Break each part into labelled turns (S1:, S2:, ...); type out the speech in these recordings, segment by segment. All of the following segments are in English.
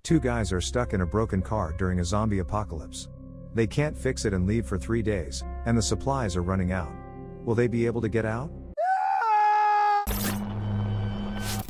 S1: Two guys are stuck in a broken car during a zombie apocalypse. They can't fix it and leave for 3 days, and the supplies are running out. Will they be able to get out?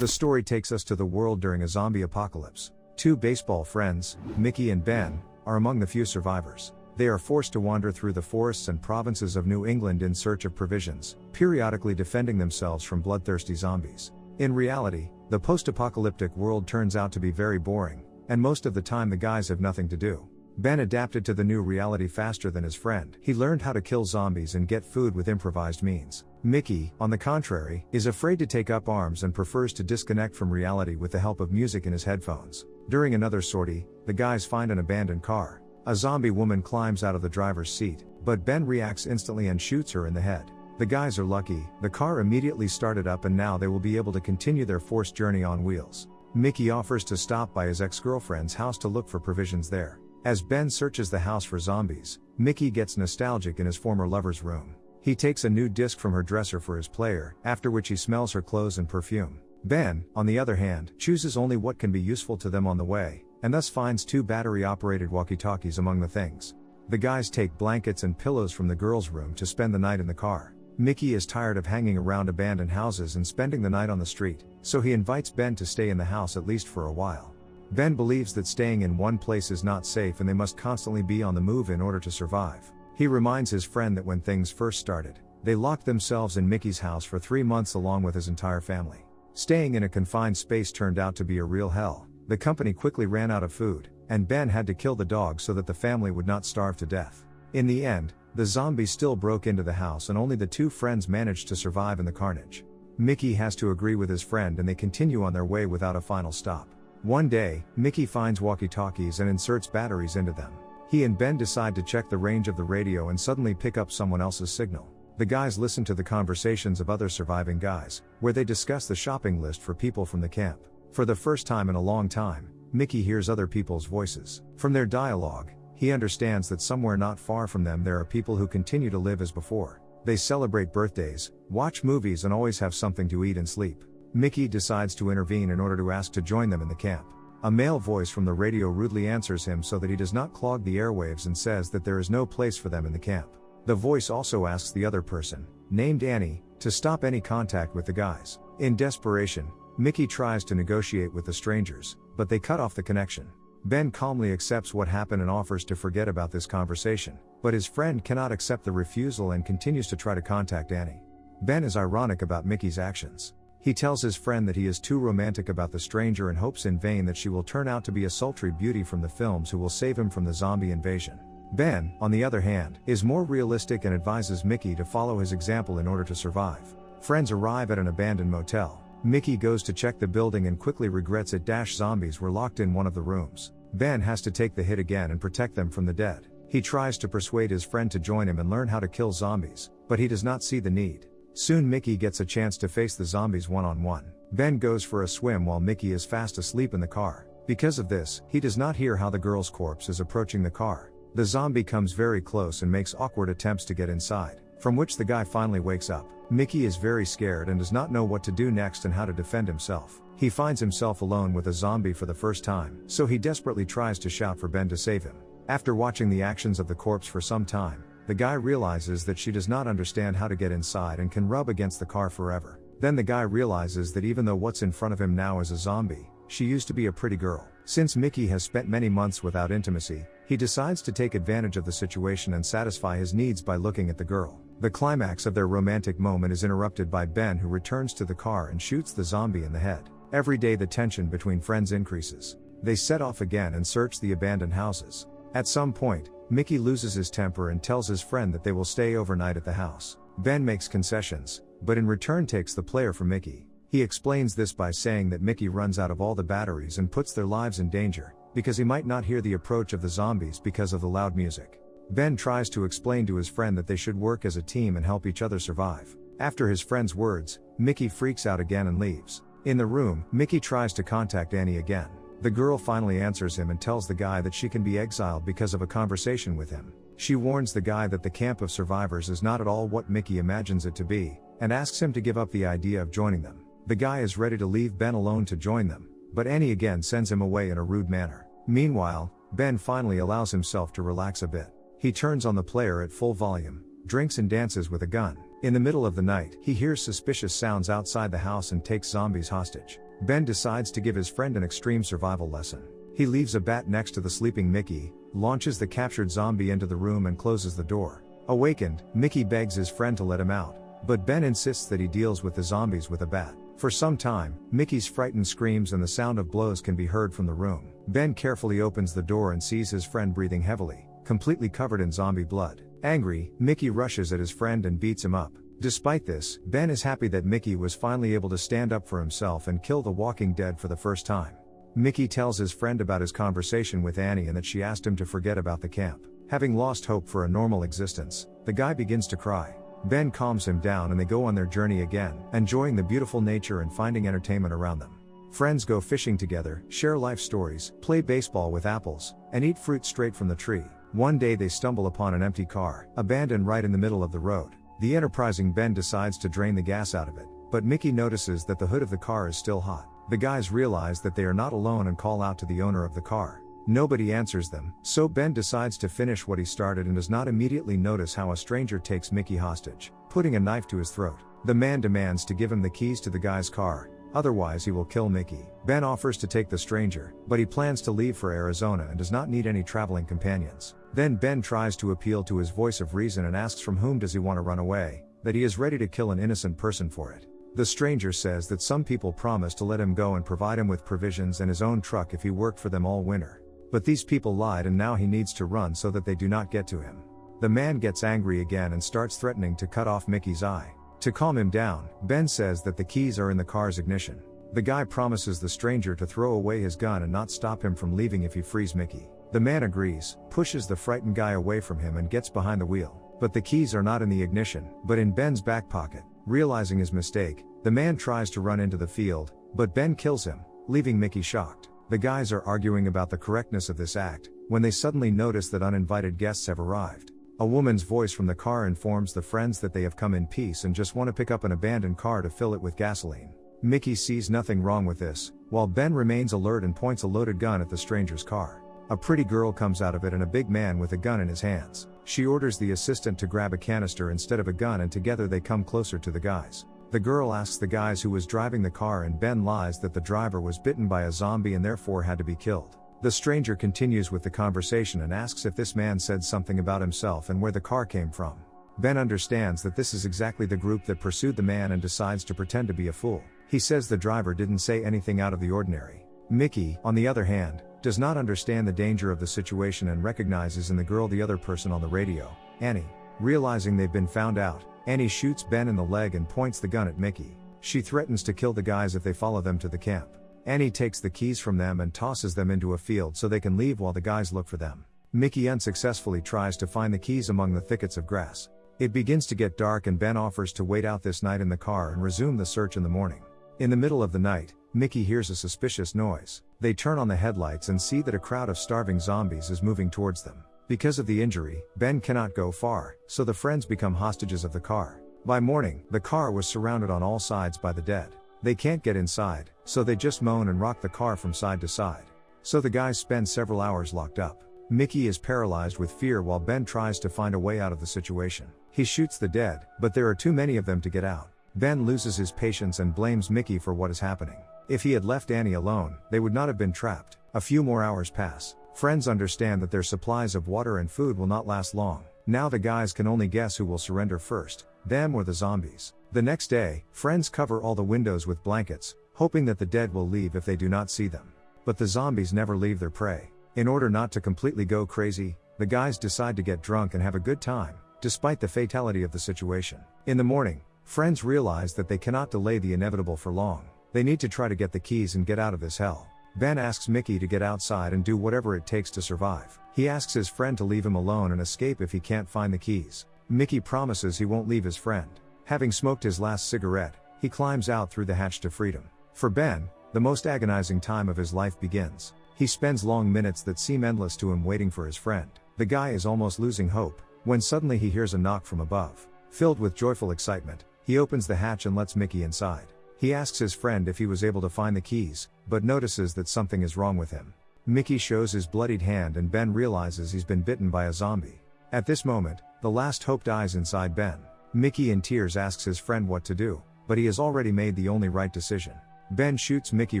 S1: The story takes us to the world during a zombie apocalypse. Two baseball friends, Mickey and Ben, are among the few survivors. They are forced to wander through the forests and provinces of New England in search of provisions, periodically defending themselves from bloodthirsty zombies. In reality, the post-apocalyptic world turns out to be very boring, and most of the time the guys have nothing to do. Ben adapted to the new reality faster than his friend. He learned how to kill zombies and get food with improvised means. Mickey, on the contrary, is afraid to take up arms and prefers to disconnect from reality with the help of music in his headphones. During another sortie, the guys find an abandoned car. A zombie woman climbs out of the driver's seat, but Ben reacts instantly and shoots her in the head. The guys are lucky, the car immediately started up and now they will be able to continue their forced journey on wheels. Mickey offers to stop by his ex-girlfriend's house to look for provisions there. As Ben searches the house for zombies, Mickey gets nostalgic in his former lover's room. He takes a new disc from her dresser for his player, after which he smells her clothes and perfume. Ben, on the other hand, chooses only what can be useful to them on the way, and thus finds 2 battery-operated walkie-talkies among the things. The guys take blankets and pillows from the girl's room to spend the night in the car. Mickey is tired of hanging around abandoned houses and spending the night on the street, so he invites Ben to stay in the house at least for a while. Ben believes that staying in one place is not safe and they must constantly be on the move in order to survive. He reminds his friend that when things first started, they locked themselves in Mickey's house for 3 months along with his entire family. Staying in a confined space turned out to be a real hell. The company quickly ran out of food, and Ben had to kill the dog so that the family would not starve to death. In the end, the zombies still broke into the house and only the 2 friends managed to survive in the carnage. Mickey has to agree with his friend and they continue on their way without a final stop. One day, Mickey finds walkie-talkies and inserts batteries into them. He and Ben decide to check the range of the radio and suddenly pick up someone else's signal. The guys listen to the conversations of other surviving guys, where they discuss the shopping list for people from the camp. For the first time in a long time, Mickey hears other people's voices. From their dialogue, he understands that somewhere not far from them there are people who continue to live as before. They celebrate birthdays, watch movies and always have something to eat and sleep. Mickey decides to intervene in order to ask to join them in the camp. A male voice from the radio rudely answers him so that he does not clog the airwaves and says that there is no place for them in the camp. The voice also asks the other person, named Annie, to stop any contact with the guys. In desperation, Mickey tries to negotiate with the strangers, but they cut off the connection. Ben calmly accepts what happened and offers to forget about this conversation, but his friend cannot accept the refusal and continues to try to contact Annie. Ben is ironic about Mickey's actions. He tells his friend that he is too romantic about the stranger and hopes in vain that she will turn out to be a sultry beauty from the films who will save him from the zombie invasion. Ben, on the other hand, is more realistic and advises Mickey to follow his example in order to survive. Friends arrive at an abandoned motel. Mickey goes to check the building and quickly regrets it. Zombies were locked in one of the rooms. Ben has to take the hit again and protect them from the dead. He tries to persuade his friend to join him and learn how to kill zombies, but he does not see the need. Soon Mickey gets a chance to face the zombies one-on-one. Ben goes for a swim while Mickey is fast asleep in the car. Because of this, he does not hear how the girl's corpse is approaching the car. The zombie comes very close and makes awkward attempts to get inside, from which the guy finally wakes up. Mickey is very scared and does not know what to do next and how to defend himself. He finds himself alone with a zombie for the first time, so he desperately tries to shout for Ben to save him. After watching the actions of the corpse for some time, the guy realizes that she does not understand how to get inside and can rub against the car forever. Then the guy realizes that even though what's in front of him now is a zombie, she used to be a pretty girl. Since Mickey has spent many months without intimacy, he decides to take advantage of the situation and satisfy his needs by looking at the girl. The climax of their romantic moment is interrupted by Ben, who returns to the car and shoots the zombie in the head. Every day the tension between friends increases. They set off again and search the abandoned houses. At some point, Mickey loses his temper and tells his friend that they will stay overnight at the house. Ben makes concessions, but in return takes the player from Mickey. He explains this by saying that Mickey runs out of all the batteries and puts their lives in danger, because he might not hear the approach of the zombies because of the loud music. Ben tries to explain to his friend that they should work as a team and help each other survive. After his friend's words, Mickey freaks out again and leaves. In the room, Mickey tries to contact Annie again. The girl finally answers him and tells the guy that she can be exiled because of a conversation with him. She warns the guy that the camp of survivors is not at all what Mickey imagines it to be, and asks him to give up the idea of joining them. The guy is ready to leave Ben alone to join them, but Annie again sends him away in a rude manner. Meanwhile, Ben finally allows himself to relax a bit. He turns on the player at full volume, drinks and dances with a gun. In the middle of the night, he hears suspicious sounds outside the house and takes zombies hostage. Ben decides to give his friend an extreme survival lesson. He leaves a bat next to the sleeping Mickey, launches the captured zombie into the room and closes the door. Awakened, Mickey begs his friend to let him out, but Ben insists that he deals with the zombies with a bat. For some time, Mickey's frightened screams and the sound of blows can be heard from the room. Ben carefully opens the door and sees his friend breathing heavily, completely covered in zombie blood. Angry, Mickey rushes at his friend and beats him up. Despite this, Ben is happy that Mickey was finally able to stand up for himself and kill the Walking Dead for the first time. Mickey tells his friend about his conversation with Annie and that she asked him to forget about the camp. Having lost hope for a normal existence, the guy begins to cry. Ben calms him down and they go on their journey again, enjoying the beautiful nature and finding entertainment around them. Friends go fishing together, share life stories, play baseball with apples, and eat fruit straight from the tree. One day they stumble upon an empty car, abandoned right in the middle of the road. The enterprising Ben decides to drain the gas out of it, but Mickey notices that the hood of the car is still hot. The guys realize that they are not alone and call out to the owner of the car. Nobody answers them, so Ben decides to finish what he started and does not immediately notice how a stranger takes Mickey hostage, putting a knife to his throat. The man demands to give him the keys to the guy's car, otherwise he will kill Mickey. Ben offers to take the stranger, but he plans to leave for Arizona and does not need any traveling companions. Then Ben tries to appeal to his voice of reason and asks from whom does he want to run away, that he is ready to kill an innocent person for it. The stranger says that some people promised to let him go and provide him with provisions and his own truck if he worked for them all winter. But these people lied and now he needs to run so that they do not get to him. The man gets angry again and starts threatening to cut off Mickey's eye. To calm him down, Ben says that the keys are in the car's ignition. The guy promises the stranger to throw away his gun and not stop him from leaving if he frees Mickey. The man agrees, pushes the frightened guy away from him and gets behind the wheel. But the keys are not in the ignition, but in Ben's back pocket. Realizing his mistake, the man tries to run into the field, but Ben kills him, leaving Mickey shocked. The guys are arguing about the correctness of this act, when they suddenly notice that uninvited guests have arrived. A woman's voice from the car informs the friends that they have come in peace and just want to pick up an abandoned car to fill it with gasoline. Mickey sees nothing wrong with this, while Ben remains alert and points a loaded gun at the stranger's car. A pretty girl comes out of it and a big man with a gun in his hands. She orders the assistant to grab a canister instead of a gun and together they come closer to the guys. The girl asks the guys who was driving the car and Ben lies that the driver was bitten by a zombie and therefore had to be killed. The stranger continues with the conversation and asks if this man said something about himself and where the car came from. Ben understands that this is exactly the group that pursued the man and decides to pretend to be a fool. He says the driver didn't say anything out of the ordinary. Mickey, on the other hand, does not understand the danger of the situation and recognizes in the girl the other person on the radio, Annie. Realizing they've been found out, Annie shoots Ben in the leg and points the gun at Mickey. She threatens to kill the guys if they follow them to the camp. Annie takes the keys from them and tosses them into a field so they can leave while the guys look for them. Mickey unsuccessfully tries to find the keys among the thickets of grass. It begins to get dark and Ben offers to wait out this night in the car and resume the search in the morning. In the middle of the night, Mickey hears a suspicious noise. They turn on the headlights and see that a crowd of starving zombies is moving towards them. Because of the injury, Ben cannot go far, so the friends become hostages of the car. By morning, the car was surrounded on all sides by the dead. They can't get inside, so they just moan and rock the car from side to side. So the guys spend several hours locked up. Mickey is paralyzed with fear while Ben tries to find a way out of the situation. He shoots the dead, but there are too many of them to get out. Ben loses his patience and blames Mickey for what is happening. If he had left Annie alone, they would not have been trapped. A few more hours pass. Friends understand that their supplies of water and food will not last long. Now the guys can only guess who will surrender first, them or the zombies. The next day, friends cover all the windows with blankets, hoping that the dead will leave if they do not see them. But the zombies never leave their prey. In order not to completely go crazy, the guys decide to get drunk and have a good time, despite the fatality of the situation. In the morning, friends realize that they cannot delay the inevitable for long. They need to try to get the keys and get out of this hell. Ben asks Mickey to get outside and do whatever it takes to survive. He asks his friend to leave him alone and escape if he can't find the keys. Mickey promises he won't leave his friend. Having smoked his last cigarette, he climbs out through the hatch to freedom. For Ben, the most agonizing time of his life begins. He spends long minutes that seem endless to him waiting for his friend. The guy is almost losing hope, when suddenly he hears a knock from above. Filled with joyful excitement, he opens the hatch and lets Mickey inside. He asks his friend if he was able to find the keys, but notices that something is wrong with him. Mickey shows his bloodied hand and Ben realizes he's been bitten by a zombie. At this moment, the last hope dies inside Ben. Mickey in tears asks his friend what to do, but he has already made the only right decision. Ben shoots Mickey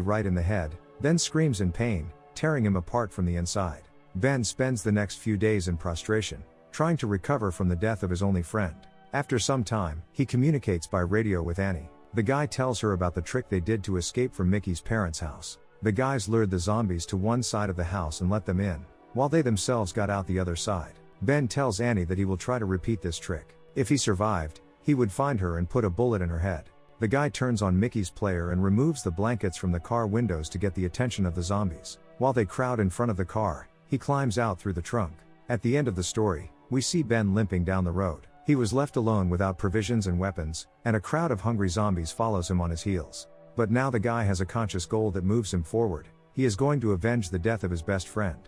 S1: right in the head, then screams in pain, tearing him apart from the inside. Ben spends the next few days in prostration, trying to recover from the death of his only friend. After some time, he communicates by radio with Annie. The guy tells her about the trick they did to escape from Mickey's parents' house. The guys lured the zombies to one side of the house and let them in, while they themselves got out the other side. Ben tells Annie that he will try to repeat this trick. If he survived, he would find her and put a bullet in her head. The guy turns on Mickey's player and removes the blankets from the car windows to get the attention of the zombies. While they crowd in front of the car, he climbs out through the trunk. At the end of the story, we see Ben limping down the road. He was left alone without provisions and weapons, and a crowd of hungry zombies follows him on his heels. But now the guy has a conscious goal that moves him forward. He is going to avenge the death of his best friend.